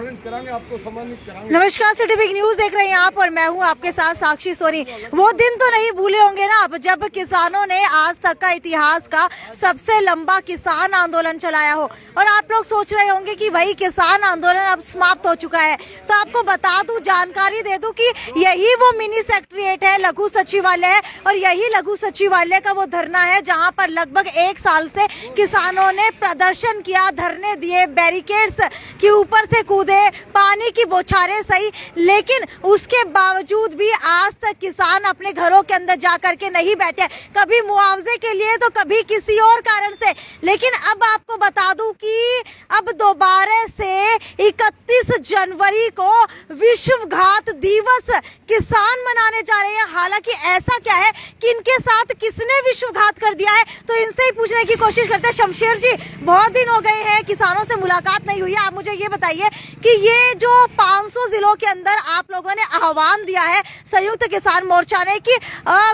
Reference कराएंगे, आपको सम्मानित कराएंगे। नमस्कार, सिटी बिग न्यूज देख रहे हैं आप और मैं हूं आपके साथ साक्षी सोनी। वो दिन तो नहीं भूले होंगे ना आप, जब किसानों ने आज तक का इतिहास का सबसे लंबा किसान आंदोलन चलाया हो। और आप लोग सोच रहे होंगे कि भाई किसान आंदोलन अब समाप्त हो चुका है। तो आपको बता दूं, जानकारी दे दूं कि यही वो मिनी सेक्रेटेरिएट है, लघु सचिवालय है। और यही लघु सचिवालय का वो धरना है जहाँ पर लगभग 1 साल से किसानों ने प्रदर्शन किया, धरने दिए, बैरिकेड्स के ऊपर से कूदे, पानी की बौछारें सही, लेकिन उसके बावजूद भी आज तक किसान अपने घरों के अंदर जाकर के नहीं बैठे, कभी मुआवजे के लिए तो कभी किसी और कारण से। लेकिन अब आपको बता दूं कि अब दोबारा से 31 जनवरी को विश्व घात दिवस किसान मनाने जा रहे हैं। हालांकि ऐसा क्या है कि इनके साथ किसने विश्व घात कर दिया है, तो इनसे ही पूछने की कोशिश करते हैं। शमशेर जी, बहुत दिन हो गए हैं, किसानों से मुलाकात नहीं हुई है। आप मुझे ये बताइए कि ये जो 500 जिलों के अंदर आप लोगों ने आह्वान दिया है संयुक्त किसान मोर्चा ने कि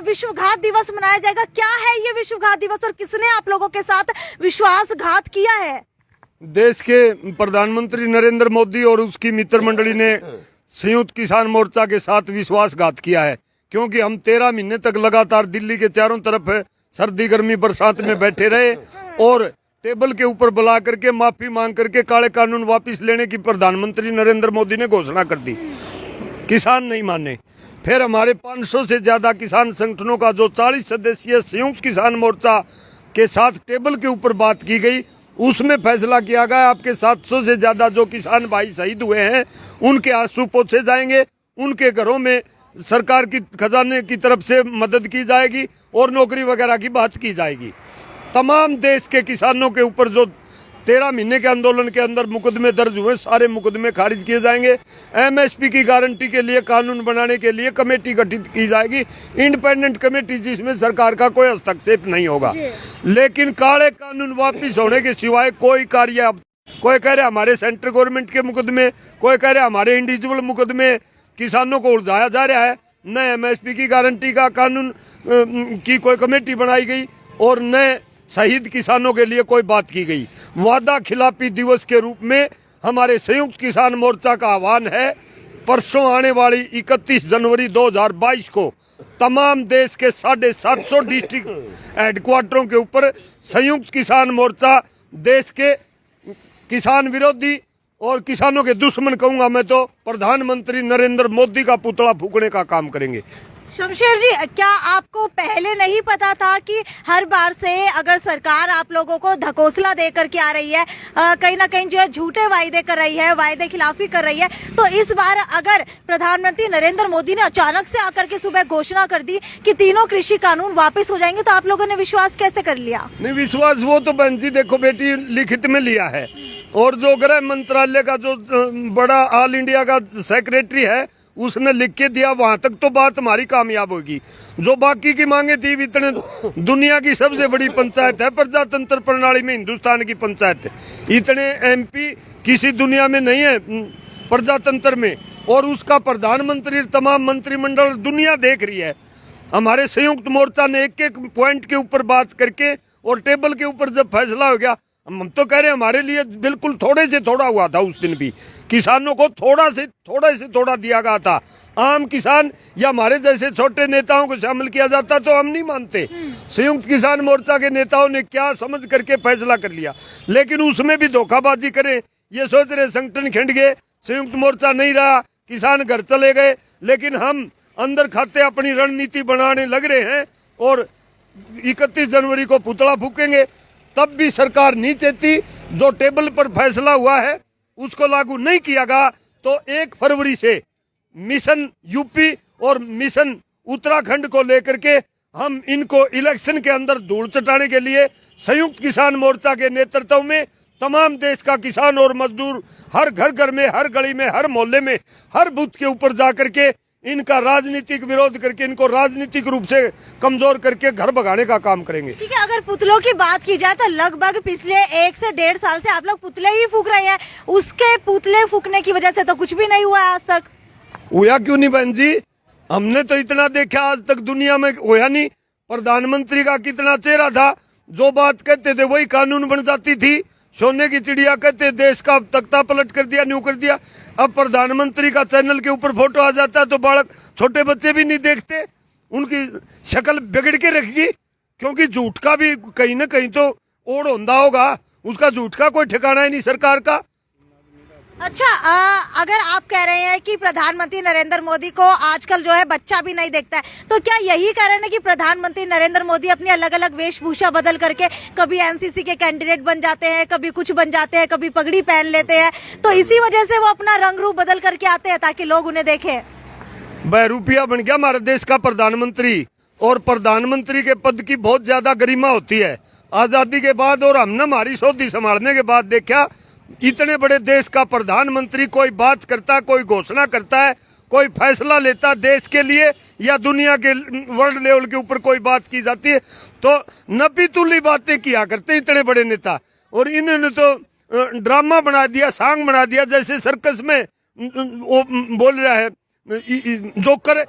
विश्व घात दिवस मनाया जाएगा, क्या है ये विश्व घात दिवस और किसने आप लोगों के साथ विश्वासघात किया है? देश के प्रधानमंत्री नरेंद्र मोदी और उसकी मित्र मंडली ने संयुक्त किसान मोर्चा के साथ विश्वासघात किया है, क्योंकि हम 13 महीने तक लगातार दिल्ली के चारों तरफ सर्दी गर्मी बरसात में बैठे रहे और टेबल के ऊपर बुला करके माफी मांग करके काले कानून वापस लेने की प्रधानमंत्री नरेंद्र मोदी ने घोषणा कर दी। किसान नहीं माने। फिर हमारे 500 से ज्यादा किसान संगठनों का जो 40 सदस्यीय संयुक्त किसान मोर्चा के साथ टेबल के ऊपर बात की गई, उसमें फैसला किया गया आपके 700 से ज्यादा जो किसान भाई शहीद हुए हैं उनके आंसू पोंछे जाएंगे, उनके घरों में सरकार की खजाने की तरफ से मदद की जाएगी और नौकरी वगैरह की बात की जाएगी। तमाम देश के किसानों के ऊपर जो 13 महीने के आंदोलन के अंदर मुकदमे दर्ज हुए, सारे मुकदमे खारिज किए जाएंगे। एमएसपी की गारंटी के लिए कानून बनाने के लिए कमेटी गठित की जाएगी, इंडिपेंडेंट कमेटी, जिसमें सरकार का कोई हस्तक्षेप नहीं होगा। लेकिन काले कानून वापिस होने के सिवाय कोई कार्य, कोई कह रहे हमारे सेंट्रल गवर्नमेंट के मुकदमे, कोई कह रहे हमारे इंडिविजुअल मुकदमे, किसानों को उलझाया जा रहा है। न एमएसपी की गारंटी का कानून की कोई कमेटी बनाई गई और न शहीद किसानों के लिए कोई बात की गई। वादा खिलाफी दिवस के रूप में हमारे संयुक्त किसान मोर्चा का आह्वान है, परसों आने वाली 31 जनवरी 2022 को तमाम देश के 750 डिस्ट्रिक्ट हेडक्वार्टरों के ऊपर संयुक्त किसान मोर्चा देश के किसान विरोधी और किसानों के दुश्मन कहूंगा मैं तो प्रधानमंत्री नरेंद्र मोदी का पुतला फूकने का काम करेंगे। शमशेर जी, क्या आपको पहले नहीं पता था कि हर बार से अगर सरकार आप लोगों को धकोसला दे करके आ रही है, कहीं ना कहीं जो है झूठे वायदे कर रही है, वायदे खिलाफी कर रही है, तो इस बार अगर प्रधानमंत्री नरेंद्र मोदी ने अचानक से आकर के सुबह घोषणा कर दी कि तीनों कृषि कानून वापस हो जाएंगे, तो आप लोगों ने विश्वास कैसे कर लिया? नहीं, विश्वास वो तो बहन जी देखो बेटी लिखित में लिया है, और जो गृह मंत्रालय का जो बड़ा ऑल इंडिया का सेक्रेटरी है उसने लिख के दिया, वहां तक तो बात हमारी कामयाब होगी। जो बाकी की मांगे थी, इतने दुनिया की सबसे बड़ी पंचायत है प्रजातंत्र प्रणाली में, हिंदुस्तान की पंचायत है, इतने एमपी किसी दुनिया में नहीं है प्रजातंत्र में, और उसका प्रधानमंत्री तमाम मंत्रिमंडल दुनिया देख रही है। हमारे संयुक्त मोर्चा ने एक एक पॉइंट के ऊपर बात करके और टेबल के ऊपर जब फैसला हो गया, हम तो कह रहे हैं हमारे लिए बिल्कुल थोड़े से थोड़ा हुआ था। उस दिन भी किसानों को थोड़ा से थोड़ा दिया गया था। आम किसान या हमारे जैसे छोटे नेताओं को शामिल किया जाता तो हम नहीं मानते। संयुक्त किसान मोर्चा के नेताओं ने क्या समझ करके फैसला कर लिया, लेकिन उसमें भी धोखाबाजी करें, ये सोच रहे संगठन खिंड गए, संयुक्त मोर्चा नहीं रहा, किसान घर चले गए, लेकिन हम अंदर खाते अपनी रणनीति बनाने लग रहे हैं और 31 जनवरी को पुतला फूकेंगे। तब भी सरकार नहीं चाहती, जो टेबल पर फैसला हुआ है उसको लागू नहीं किया गया तो 1 फरवरी से मिशन यूपी और मिशन उत्तराखंड को लेकर के हम इनको इलेक्शन के अंदर धूल चटाने के लिए संयुक्त किसान मोर्चा के नेतृत्व में तमाम देश का किसान और मजदूर हर घर में, हर गली में, हर मोहल्ले में, हर बूथ के ऊपर जाकर के इनका राजनीतिक विरोध करके इनको राजनीतिक रूप से कमजोर करके घर भगाने का काम करेंगे। ठीक है, अगर पुतलों की बात की जाए तो लगभग पिछले 1 से 1.5 साल से आप लोग पुतले ही फूक रहे हैं। उसके पुतले फूकने की वजह से तो कुछ भी नहीं हुआ आज तक। हुआ क्यों नहीं बहन जी? हमने तो इतना देखा आज तक दुनिया में हुआ नहीं। प्रधानमंत्री का कितना चेहरा था, जो बात कहते थे वही कानून बन जाती थी। सोने की चिड़िया कहते देश का तख्ता पलट कर दिया, न्यू कर दिया। अब प्रधानमंत्री का चैनल के ऊपर फोटो आ जाता है तो बालक, छोटे बच्चे भी नहीं देखते, उनकी शक्ल बिगड़ के रखेगी, क्योंकि झूठ का भी कहीं ना कहीं तो ओढ़ होता होगा, उसका झूठ का कोई ठिकाना ही नहीं सरकार का। अच्छा, अगर आप कह रहे हैं कि प्रधानमंत्री नरेंद्र मोदी को आजकल जो है बच्चा भी नहीं देखता है, तो क्या यही कारण है कि प्रधानमंत्री नरेंद्र मोदी अपनी अलग अलग वेशभूषा बदल करके कभी एनसीसी के कैंडिडेट बन जाते हैं, कभी कुछ बन जाते हैं, कभी पगड़ी पहन लेते हैं, तो इसी वजह से वो अपना रंग रूप बदल करके आते हैं ताकि लोग उन्हें देखें? बहरूपिया बन गया हमारे देश का प्रधानमंत्री, और प्रधानमंत्री के पद की बहुत ज्यादा गरिमा होती है आजादी के बाद। और हमने हमारी सौदी संभालने के बाद देखा, इतने बड़े देश का प्रधानमंत्री कोई बात करता, कोई घोषणा करता है, कोई फैसला लेता देश के लिए या दुनिया के वर्ल्ड लेवल के ऊपर कोई बात की जाती है तो नपी तुली बातें किया करते इतने बड़े नेता। और इन्होंने तो ड्रामा बना दिया, सांग बना दिया, जैसे सर्कस में वो बोल रहा है जोकर,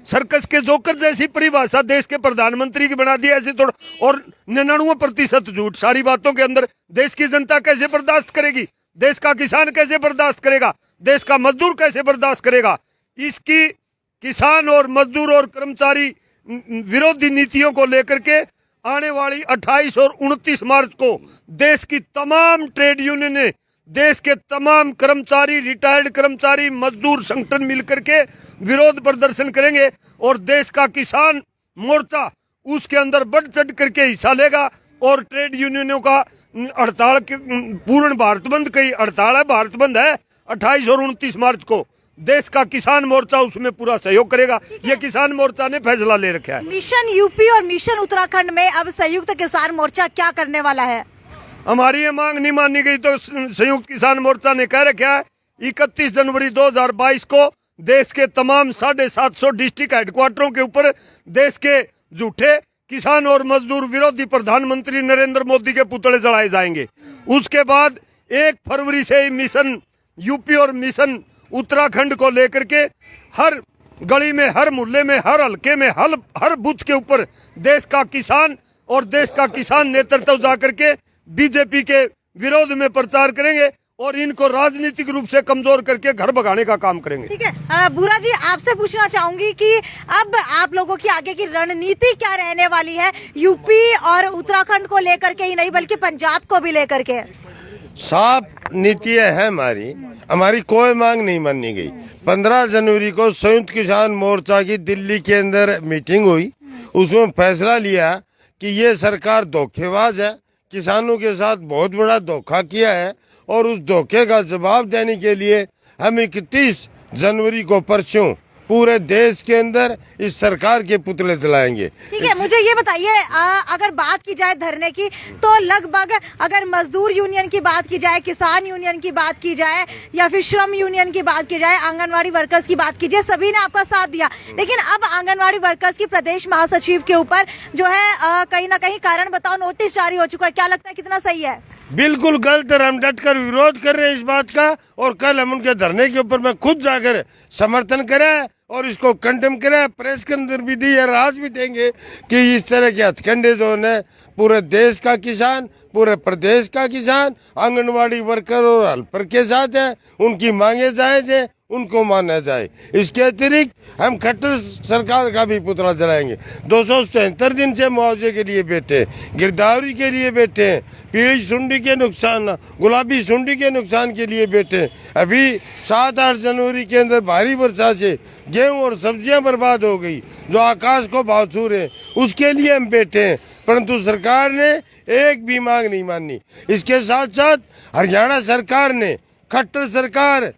सर्कस के जोकर जैसी परिभाषा देश के प्रधानमंत्री की बना दी ऐसे थोड़ा। और 99% झूठ सारी बातों के अंदर। देश की जनता कैसे बर्दाश्त करेगी, देश का किसान कैसे बर्दाश्त करेगा, देश का मजदूर कैसे बर्दाश्त करेगा? इसकी किसान और मजदूर और कर्मचारी विरोधी नीतियों को लेकर के आने वाली 28 और 29 मार्च को देश की तमाम ट्रेड यूनियन ने, देश के तमाम कर्मचारी, रिटायर्ड कर्मचारी, मजदूर संगठन मिलकर के विरोध प्रदर्शन करेंगे। और देश का किसान मोर्चा उसके अंदर बढ़ चढ़ करके हिस्सा लेगा। और ट्रेड यूनियनों का हड़ताल के पूर्ण भारत बंद, कई हड़ताल है, भारत बंद है 28 और 29 मार्च को, देश का किसान मोर्चा उसमें पूरा सहयोग करेगा। ये किसान मोर्चा ने फैसला ले रखा है। मिशन यूपी और मिशन उत्तराखंड में अब संयुक्त किसान मोर्चा क्या करने वाला है? हमारी ये मांग नहीं मानी गई तो संयुक्त किसान मोर्चा ने कह रखा है 31 जनवरी 2022 को देश के तमाम 750 डिस्ट्रिक्ट हेडक्वार्टरों के ऊपर देश के झूठे किसान और मजदूर विरोधी प्रधानमंत्री नरेंद्र मोदी के पुतले जलाए जाएंगे। उसके बाद 1 फरवरी से ही मिशन यूपी और मिशन उत्तराखंड को लेकर के हर गली में, हर मोहल्ले में, हर हल्के में, हर बूथ के ऊपर देश का किसान और देश का किसान नेतृत्व जाकर के बीजेपी के विरोध में प्रचार करेंगे और इनको राजनीतिक रूप से कमजोर करके घर भगाने का काम करेंगे। ठीक है, बुरा जी आपसे पूछना चाहूंगी कि अब आप लोगों की आगे की रणनीति क्या रहने वाली है, यूपी और उत्तराखंड को लेकर के ही नहीं बल्कि पंजाब को भी लेकर के? साफ नीतियां है हमारी कोई मांग नहीं मानी गई। 15 जनवरी को संयुक्त किसान मोर्चा की दिल्ली के अंदर मीटिंग हुई, उसमें फैसला लिया कि ये सरकार धोखेबाज है, किसानों के साथ बहुत बड़ा धोखा किया है और उस धोखे का जवाब देने के लिए हम 31 जनवरी को परसों पूरे देश के अंदर इस सरकार के पुतले जलाएंगे। ठीक है, मुझे ये बताइए, अगर बात की जाए धरने की तो लगभग अगर मजदूर यूनियन की बात की जाए, किसान यूनियन की बात की जाए या फिर श्रम यूनियन की बात की जाए, आंगनवाड़ी वर्कर्स की बात कीजिए, सभी ने आपका साथ दिया। लेकिन अब आंगनवाड़ी वर्कर्स की प्रदेश महासचिव के ऊपर जो है कहीं ना कहीं कारण बताओ नोटिस जारी हो चुका है, क्या लगता है कितना सही है? बिल्कुल गलत है, हम डट कर विरोध कर रहे हैं इस बात का। और कल हम उनके धरने के ऊपर मैं खुद जाकर समर्थन करें और इसको कंडेम करें, प्रेस के अंदर भी दी और आज भी देंगे कि इस तरह के हथकंडे जो है पूरे देश का किसान, पूरे प्रदेश का किसान, आंगनवाड़ी वर्कर और हेल्पर के साथ है, उनकी मांगे जायज है, उनको माना जाए। इसके अतिरिक्त हम खट्टर सरकार का भी पुतला जलाएंगे। 273 दिन से मुआवजे के लिए बैठे, गिरदावरी के लिए बैठे, पीली सुंडी के नुकसान, गुलाबी सुंडी के नुकसान के लिए बैठे। अभी 7-8 जनवरी के अंदर भारी वर्षा से गेहूं और सब्जियां बर्बाद हो गई जो आकाश को भाव छू रहे, उसके लिए हम बैठे हैं, परंतु सरकार ने एक भी मांग नहीं मानी। इसके साथ साथ हरियाणा सरकार ने, खट्टर सरकार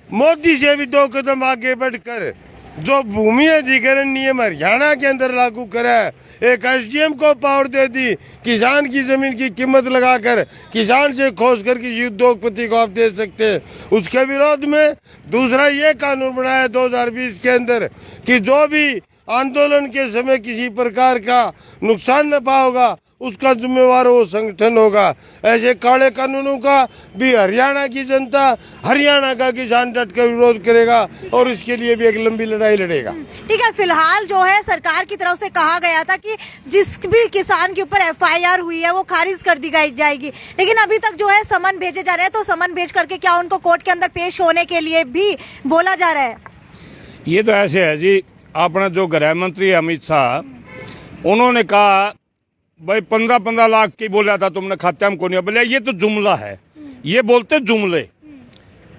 मोदी से भी 2 कदम आगे बढ़कर जो भूमि अधिग्रहण नियम हरियाणा के अंदर लागू करा है, एक एसडीएम को पावर दे दी, किसान की जमीन की कीमत लगाकर किसान से खोज करके उद्योगपति को आप दे सकते हैं। उसके विरोध में दूसरा ये कानून बनाया 2020 के अंदर कि जो भी आंदोलन के समय किसी प्रकार का नुकसान न होगा उसका जिम्मेवार वो संगठन होगा। ऐसे काले कानूनों का भी हरियाणा की जनता, हरियाणा का किसान डट कर विरोध करेगा और इसके लिए भी एक लंबी लड़ाई लड़ेगा। ठीक है, फिलहाल जो है सरकार की तरफ से कहा गया था कि जिस भी किसान के ऊपर FIR हुई है वो खारिज कर दी जाएगी, लेकिन अभी तक जो है समन भेजे जा रहे हैं, तो समन भेज करके क्या उनको कोर्ट के अंदर पेश होने के लिए भी बोला जा रहा है? ये तो ऐसे है जी, अपना जो गृह मंत्री अमित शाह, उन्होंने कहा भाई 15-15 लाख की बोला था तुमने खाते में, को नहीं बोले। ये तो जुमला है, ये बोलते जुमले,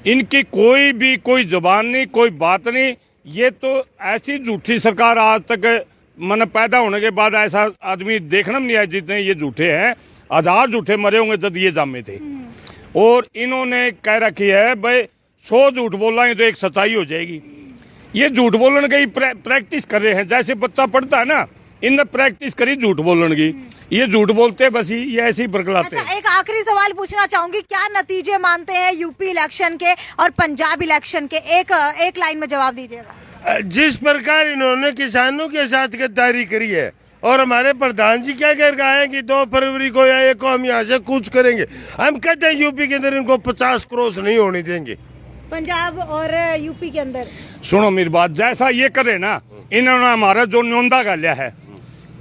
इनकी कोई जुबान नहीं, कोई बात नहीं। ये तो ऐसी झूठी सरकार आज तक मन पैदा होने के बाद ऐसा आदमी देखना नहीं आया जितने ये झूठे हैं। 1000 झूठे मरे होंगे जब ये जामे थे। और इन्होंने कह रखी है भाई 100 झूठ बोला तो एक सच्चाई हो जाएगी। ये झूठ बोलने की प्रैक्टिस कर रहे हैं, जैसे बच्चा पढ़ता है ना, इनने प्रैक्टिस करी झूठ बोलने की। ये झूठ बोलते बस ये ऐसे ही बरगलाते। अच्छा, एक आखिरी सवाल पूछना चाहूंगी, क्या नतीजे मानते हैं यूपी इलेक्शन के और पंजाब इलेक्शन के? एक लाइन में जवाब दीजिएगा। जिस प्रकार इन्होंने किसानों के साथ गद्दारी करी है, और हमारे प्रधान जी क्या कह रहे हैं कि 2 फरवरी को या 1 को हम यहाँ से कूच करेंगे। हम कहते हैं यूपी के अंदर इनको 50 क्रॉस नहीं होने देंगे। पंजाब और यूपी के अंदर सुनो मेरी बात, जैसा ये करे ना, इन्होंने हमारा जो न्योंदा गालिया है,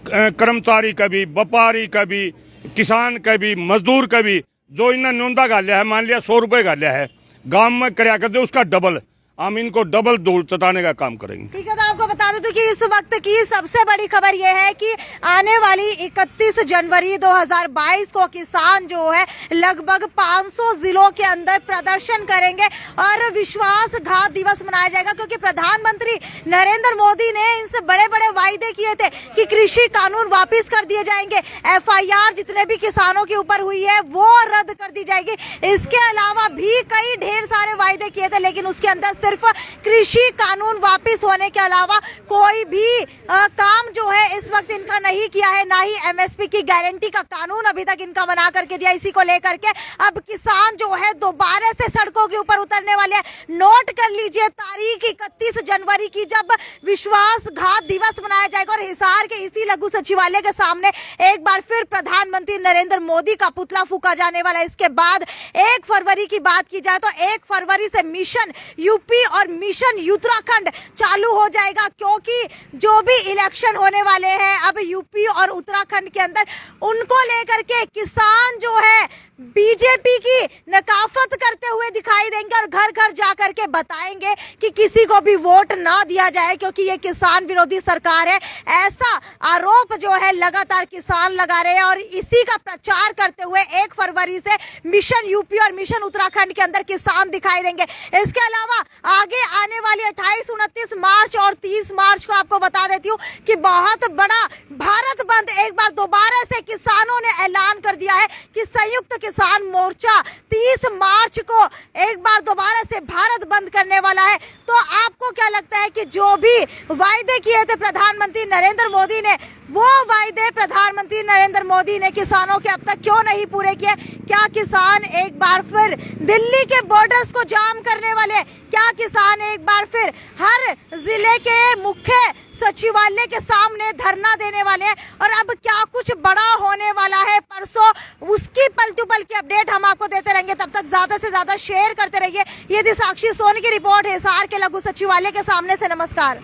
कर्मचारी का भी, व्यापारी का भी, किसान का भी, मजदूर का भी, जो इन्होंने न्योंदा गालिया है, मान लिया 100 रुपए गालिया है, गांव में कराया करते उसका डबल, हम इनको डबल धूल चटाने का काम करेंगे। ठीक है, तो आपको बता दें कि इस वक्त की सबसे बड़ी खबर यह है कि आने वाली 31 जनवरी 2022 को किसान जो है लगभग 500 जिलों के अंदर प्रदर्शन करेंगे और विश्वासघात दिवस मनाया जाएगा, क्योंकि प्रधानमंत्री नरेंद्र मोदी ने इनसे बड़े बड़े वायदे किए थे कि कृषि कानून वापिस कर दिए जाएंगे, FIR जितने भी किसानों के ऊपर हुई है वो रद्द कर दी जाएगी। इसके अलावा भी कई ढेर सारे वायदे किए थे, लेकिन उसके अंदर सिर्फ कृषि कानून वापस होने के अलावा कोई भी काम जो है इस वक्त इनका नहीं किया है। ना ही MSP की गारंटी का कानून अभी तक इनका बना करके दिया। इसी को लेकर के अब किसान जो है दोबारा से सड़कों के ऊपर उतरने वाले हैं। नोट कर लीजिए तारीख 31 जनवरी की, जब विश्वासघात दिवस मनाया जाएगा और हिसार के इसी लघु सचिवालय के सामने एक बार फिर प्रधानमंत्री नरेंद्र मोदी का पुतला फूका जाने वाला है। इसके बाद 1 फरवरी की बात की जाए तो 1 फरवरी से मिशन यूपी और मिशन उत्तराखंड चालू हो जाएगा, क्योंकि जो भी इलेक्शन होने वाले हैं अब यूपी और उत्तराखंड के अंदर, उनको लेकर के किसान जो है बीजेपी की नकाफत करते हुए दिखाई देंगे और घर घर जाकर के बताएंगे कि किसी को भी वोट ना दिया जाए, क्योंकि ये किसान विरोधी सरकार है। ऐसा आरोप जो है लगातार किसान लगा रहे हैं और इसी का प्रचार करते हुए 1 फरवरी से मिशन यूपी और मिशन उत्तराखंड के अंदर किसान दिखाई देंगे। इसके अलावा आगे आने वाली 28, 29 मार्च और 30 मार्च को आपको बता देती हूँ कि बहुत बड़ा भारत बंद एक बार दोबारा से किसानों ने ऐलान कर दिया है कि संयुक्त किसान मोर्चा 30 मार्च को एक बार दोबारा से भारत बंद करने वाला है। तो आपको क्या लगता है कि जो भी वायदे किए थे प्रधानमंत्री नरेंद्र मोदी ने, वो वायदे प्रधानमंत्री नरेंद्र मोदी ने किसानों के अब तक क्यों नहीं पूरे किए? क्या किसान एक बार फिर दिल्ली के बॉर्डर्स को जाम करने वाले? क्या किसान एक बार फिर हर जिले के मुख्य सचिवालय के सामने धरना देने वाले हैं? और अब क्या कुछ बड़ा होने वाला है परसों, उसकी पल टू पल की अपडेट हम आपको देते रहेंगे। तब तक ज्यादा से ज्यादा शेयर करते रहिए। ये थी साक्षी सोनी की रिपोर्ट हिसार के लघु सचिवालय के सामने से। नमस्कार।